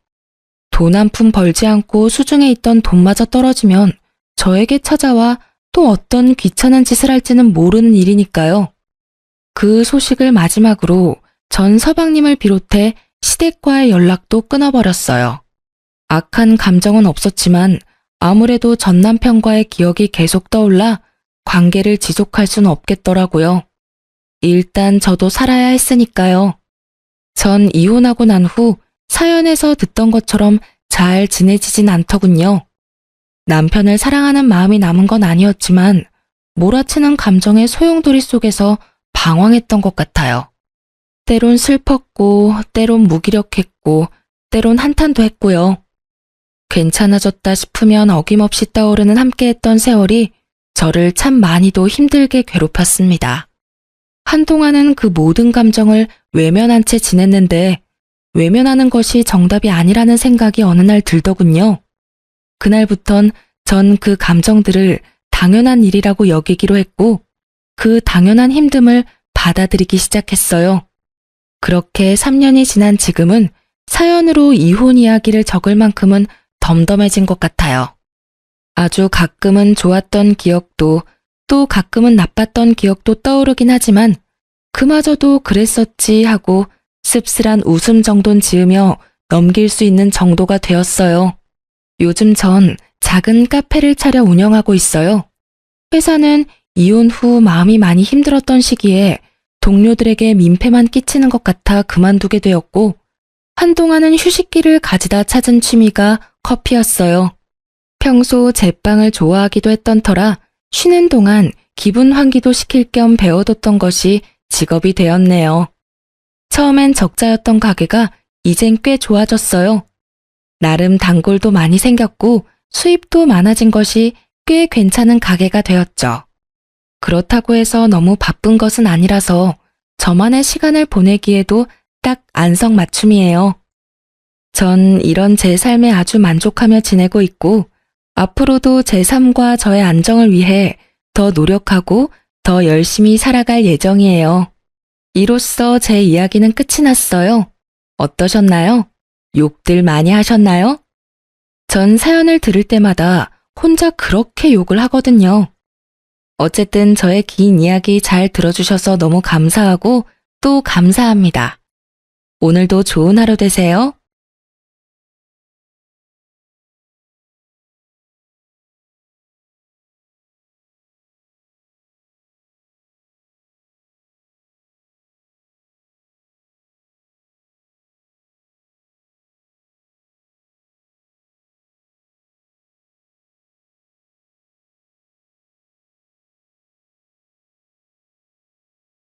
돈 한 푼 벌지 않고 수중에 있던 돈마저 떨어지면 저에게 찾아와 또 어떤 귀찮은 짓을 할지는 모르는 일이니까요. 그 소식을 마지막으로 전 서방님을 비롯해 시댁과의 연락도 끊어버렸어요. 악한 감정은 없었지만 아무래도 전 남편과의 기억이 계속 떠올라 관계를 지속할 수는 없겠더라고요. 일단 저도 살아야 했으니까요. 전 이혼하고 난 후 사연에서 듣던 것처럼 잘 지내지진 않더군요. 남편을 사랑하는 마음이 남은 건 아니었지만 몰아치는 감정의 소용돌이 속에서 방황했던 것 같아요. 때론 슬펐고 때론 무기력했고 때론 한탄도 했고요. 괜찮아졌다 싶으면 어김없이 떠오르는 함께했던 세월이 저를 참 많이도 힘들게 괴롭혔습니다. 한동안은 그 모든 감정을 외면한 채 지냈는데 외면하는 것이 정답이 아니라는 생각이 어느 날 들더군요. 그날부턴 전 그 감정들을 당연한 일이라고 여기기로 했고 그 당연한 힘듦을 받아들이기 시작했어요. 그렇게 3년이 지난 지금은 사연으로 이혼 이야기를 적을 만큼은 덤덤해진 것 같아요. 아주 가끔은 좋았던 기억도 또 가끔은 나빴던 기억도 떠오르긴 하지만 그마저도 그랬었지 하고 씁쓸한 웃음 정도는 지으며 넘길 수 있는 정도가 되었어요. 요즘 전 작은 카페를 차려 운영하고 있어요. 회사는 이혼 후 마음이 많이 힘들었던 시기에 동료들에게 민폐만 끼치는 것 같아 그만두게 되었고 한동안은 휴식기를 가지다 찾은 취미가 커피였어요. 평소 제빵을 좋아하기도 했던 터라 쉬는 동안 기분 환기도 시킬 겸 배워뒀던 것이 직업이 되었네요. 처음엔 적자였던 가게가 이젠 꽤 좋아졌어요. 나름 단골도 많이 생겼고 수입도 많아진 것이 꽤 괜찮은 가게가 되었죠. 그렇다고 해서 너무 바쁜 것은 아니라서 저만의 시간을 보내기에도 딱 안성맞춤이에요. 전 이런 제 삶에 아주 만족하며 지내고 있고 앞으로도 제 삶과 저의 안정을 위해 더 노력하고 더 열심히 살아갈 예정이에요. 이로써 제 이야기는 끝이 났어요. 어떠셨나요? 욕들 많이 하셨나요? 전 사연을 들을 때마다 혼자 그렇게 욕을 하거든요. 어쨌든 저의 긴 이야기 잘 들어주셔서 너무 감사하고 또 감사합니다. 오늘도 좋은 하루 되세요.